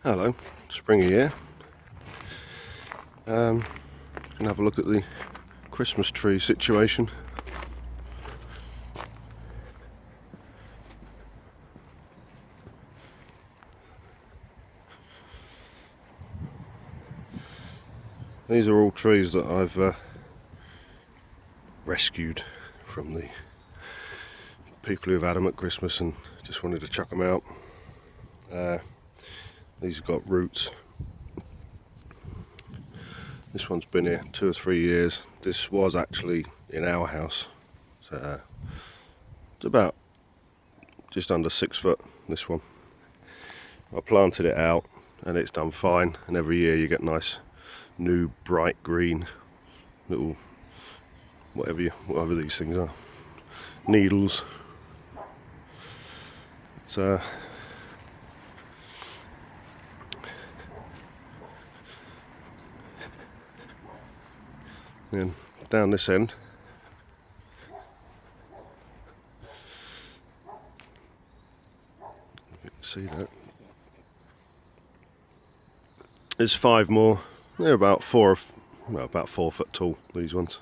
Hello, Springy here. Gonna have a look at the Christmas tree situation. These are all trees that I've rescued from the people who've had them at Christmas and just wanted to chuck them out. These have got roots. This one's been here 2 or 3 years. This was actually in our house. So it's about just under 6 foot, this one. I planted it out and it's done fine, and every year you get nice new bright green little whatever these things are, needles. So and down this end you can see that there's 5 more. They're about 4 foot tall, these ones.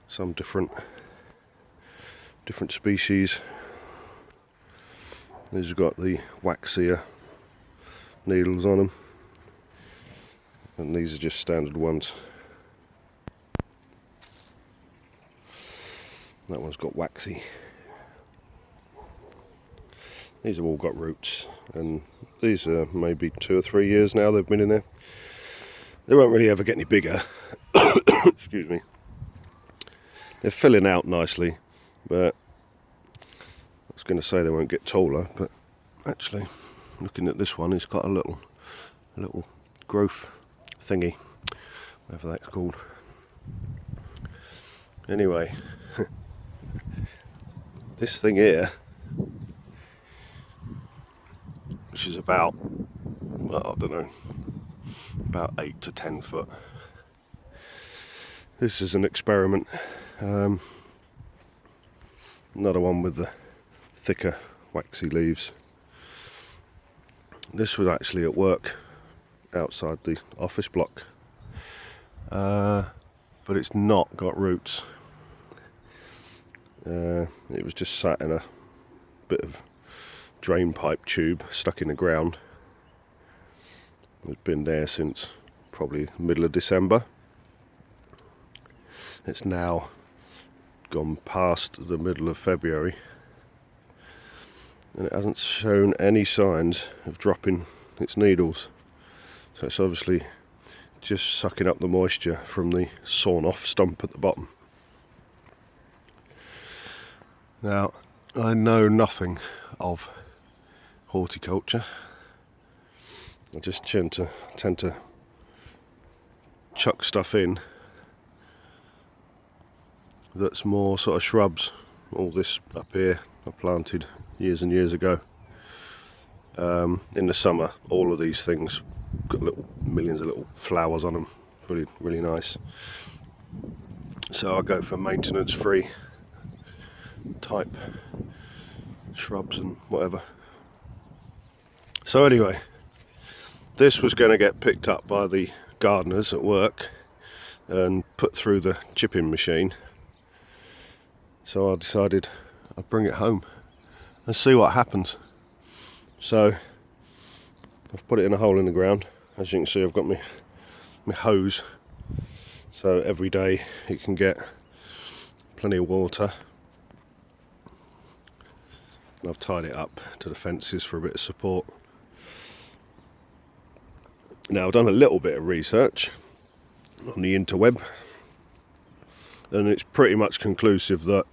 Some different species. These have got the waxier needles on them, and these are just standard ones. That one's got waxy. These have all got roots, and these are maybe 2 or 3 years now they've been in there. They won't really ever get any bigger. Excuse me. They're filling out nicely, but I was going to say they won't get taller, but actually looking at this one, it's got a little growth thingy, whatever that's called. Anyway, this thing here, which is about, well, I don't know, about 8 to 10 foot. This is an experiment. Another one with the thicker waxy leaves. This was actually at work outside the office block, but it's not got roots. It was just sat in a bit of drain pipe tube stuck in the ground. It's been there since probably middle of December. It's now gone past the middle of February, and it hasn't shown any signs of dropping its needles. So it's obviously just sucking up the moisture from the sawn off stump at the bottom. Now, I know nothing of horticulture. I just tend to chuck stuff in that's more sort of shrubs. All this up here I planted years and years ago. In the summer, all of these things got millions of little flowers on them. Really nice. So I go for maintenance free type shrubs and whatever. So anyway, this was going to get picked up by the gardeners at work and put through the chipping machine. So I decided I'd bring it home and see what happens. So I've put it in a hole in the ground. As you can see, I've got my hose, so every day it can get plenty of water. And I've tied it up to the fences for a bit of support. Now, I've done a little bit of research on the interweb, and it's pretty much conclusive that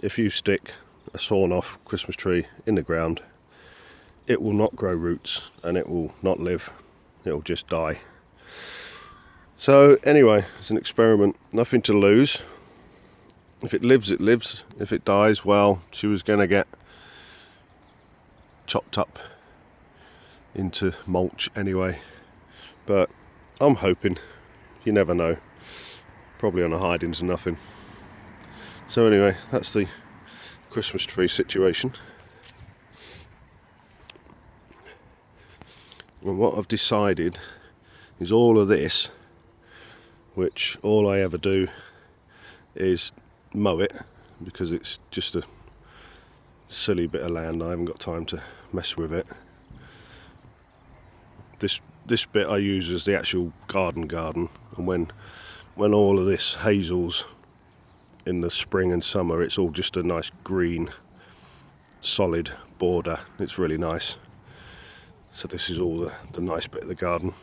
if you stick a sawn off Christmas tree in the ground, it will not grow roots and it will not live. It will just die. So anyway, it's an experiment, nothing to lose. If it lives, it lives. If it dies, well, she was going to get chopped up into mulch anyway. But I'm hoping, you never know, probably on a hide into nothing. So anyway, that's the Christmas tree situation. And what I've decided is all of this, which all I ever do is mow it, because it's just a silly bit of land. I haven't got time to mess with it. This bit I use as the actual garden, and when all of this hazels in the spring and summer, it's all just a nice green solid border. It's really nice. So this is all the nice bit of the garden,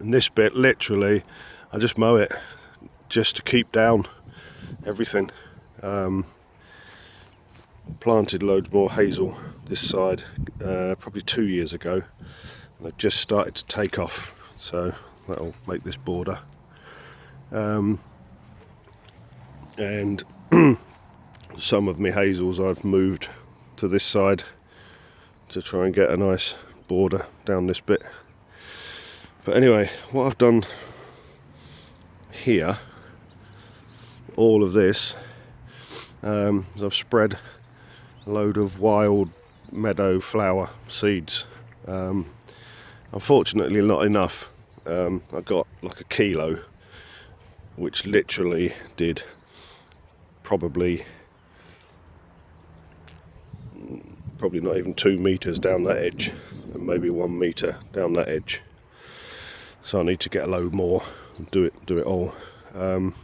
and this bit, literally, I just mow it just to keep down everything. Planted loads more hazel this side probably 2 years ago, and they've just started to take off, so that'll make this border. And some of my hazels I've moved to this side to try and get a nice border down this bit. But anyway, what I've done here, all of this, is I've spread a load of wild meadow flower seeds. Unfortunately not enough. I got like a kilo, which literally did probably not even 2 meters down that edge, and maybe 1 meter down that edge. So I need to get a load more and do it all, and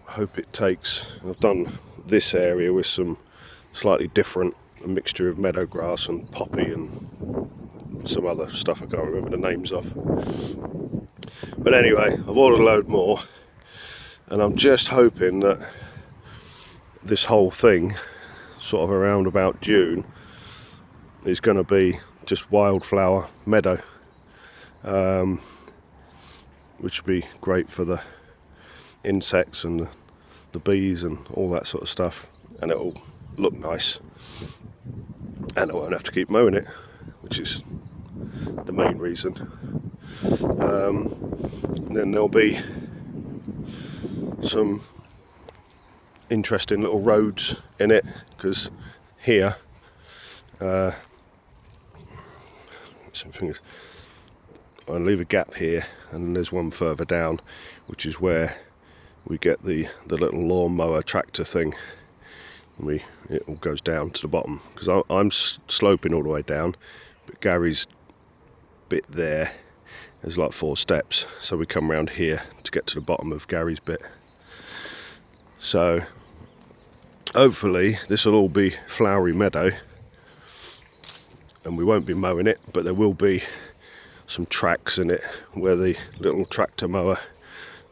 hope it takes. I've done this area with some slightly different, a mixture of meadow grass and poppy and some other stuff I can't remember the names of. But anyway, I've ordered a load more, and I'm just hoping that this whole thing, sort of around about June, is going to be just wildflower meadow, which would be great for the insects and the bees and all that sort of stuff, and it'll look nice, and I won't have to keep mowing it, which is the main reason. Then there'll be some interesting little roads in it, because here some fingers, I leave a gap here, and there's one further down, which is where we get the little lawnmower tractor thing, and it all goes down to the bottom, because I'm sloping all the way down, but Gary's bit there is like 4 steps, so we come around here to get to the bottom of Gary's bit. So hopefully this will all be flowery meadow, and we won't be mowing it, but there will be some tracks in it where the little tractor mower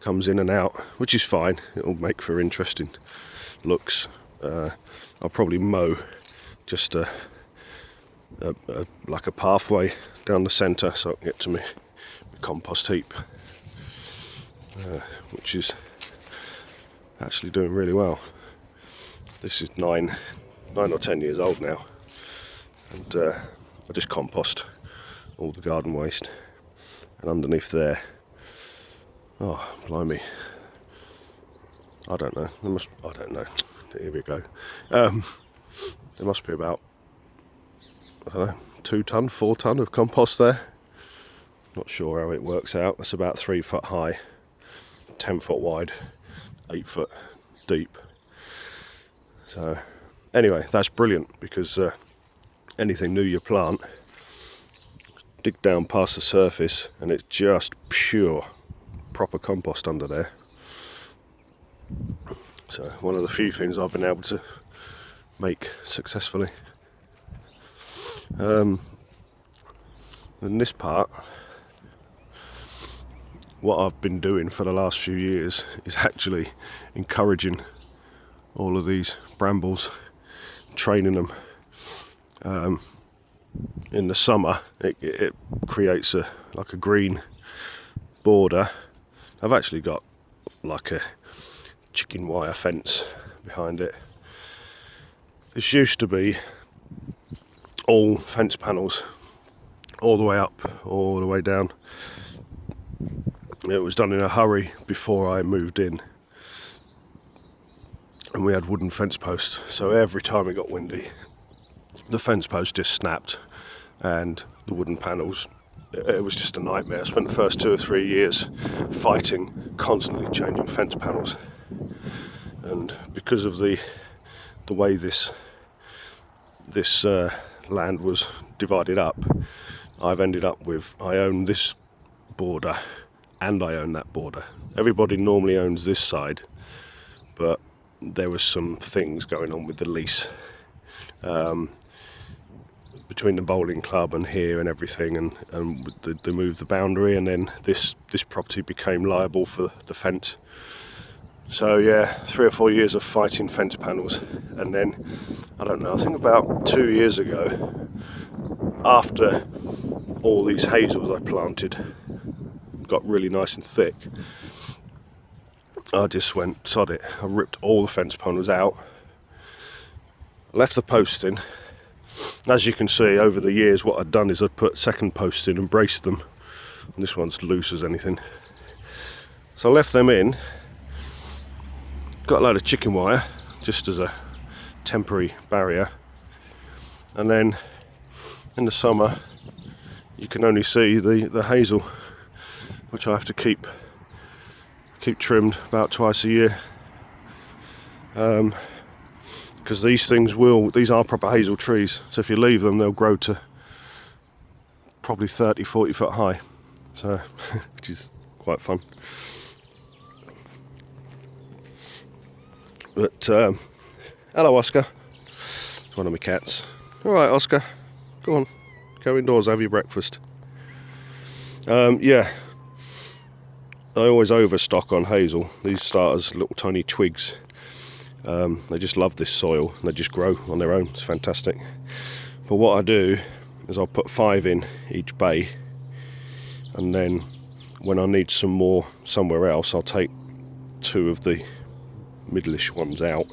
comes in and out, which is fine. It'll make for interesting looks. I'll probably mow just like a pathway down the centre, so I can get to my compost heap, which is actually doing really well. This is 9 or 10 years old now, and I just compost all the garden waste, and underneath there, oh blimey, I don't know, here we go, there must be about, I don't know, 2 ton, 4 ton of compost there. Not sure how it works out. That's about 3 foot high, 10 foot wide, 8 foot deep. So anyway, that's brilliant, because anything new you plant, dig down past the surface and it's just pure, proper compost under there. So one of the few things I've been able to make successfully. And this part, what I've been doing for the last few years is actually encouraging all of these brambles, training them. In the summer it creates like a green border. I've actually got like a chicken wire fence behind it. This used to be all fence panels, all the way up, all the way down. It was done in a hurry before I moved in, and we had wooden fence posts, so every time it got windy the fence post just snapped and the wooden panels. It was just a nightmare. I spent the first 2 or 3 years fighting, constantly changing fence panels, and because of the way this land was divided up, I've ended up with, I own this border and I own that border. Everybody normally owns this side, but there was some things going on with the lease between the bowling club and here and everything, and they moved the boundary, and then this property became liable for the fence. So yeah, 3 or 4 years of fighting fence panels, and then I don't know, I think about 2 years ago, after all these hazels I planted got really nice and thick, I just went sod it. I ripped all the fence panels out, left the posts in. As you can see, over the years what I'd done is I'd put second posts in and braced them, and this one's loose as anything, so I left them in. Got a load of chicken wire just as a temporary barrier, and then in the summer you can only see the hazel, which I have to keep trimmed about twice a year, because these are proper hazel trees, so if you leave them they'll grow to probably 30-40 foot high, so which is quite fun. But hello Oscar, it's one of my cats. Alright Oscar, go on, go indoors, have your breakfast. Yeah, I always overstock on hazel. These start as little tiny twigs. They just love this soil and they just grow on their own. It's fantastic. But what I do is I'll put 5 in each bay, and then when I need some more somewhere else, I'll take 2 of the middleish ones out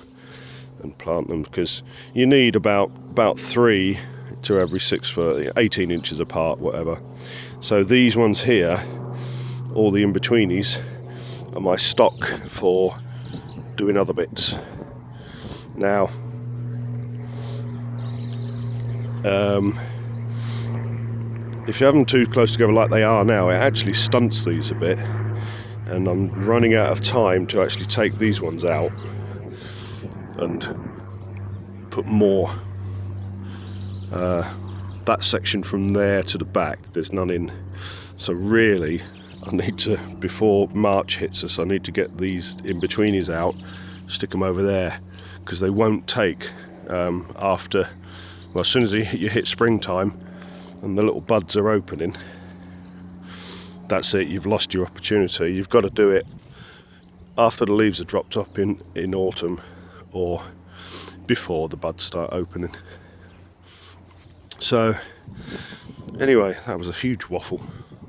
and plant them, because you need about 3 to every 6 foot, 18 inches apart, whatever. So these ones here, all the in-betweenies, are my stock for doing other bits. Now, if you have them too close together like they are now, it actually stunts these a bit, and I'm running out of time to actually take these ones out and put more. That section from there to the back, there's none in, so really I need to, before March hits us, I need to get these in-betweenies out, stick them over there, because they won't take after, well, as soon as you hit springtime and the little buds are opening, that's it, you've lost your opportunity. You've got to do it after the leaves are dropped up in autumn, or before the buds start opening. So anyway, that was a huge waffle,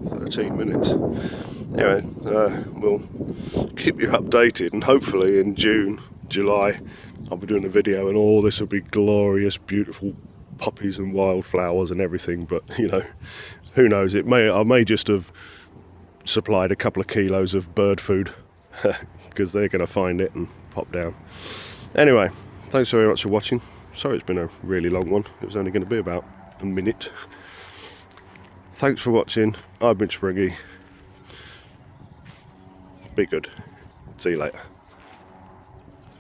13 minutes. Anyway, we'll keep you updated, and hopefully in June, July, I'll be doing a video and all this will be glorious, beautiful poppies and wildflowers and everything. But you know, who knows, I may just have supplied a couple of kilos of bird food because they're going to find it and pop down. Anyway, thanks very much for watching. Sorry it's been a really long one. It was only going to be about a minute. Thanks for watching. I've been Springy. Be good. See you later.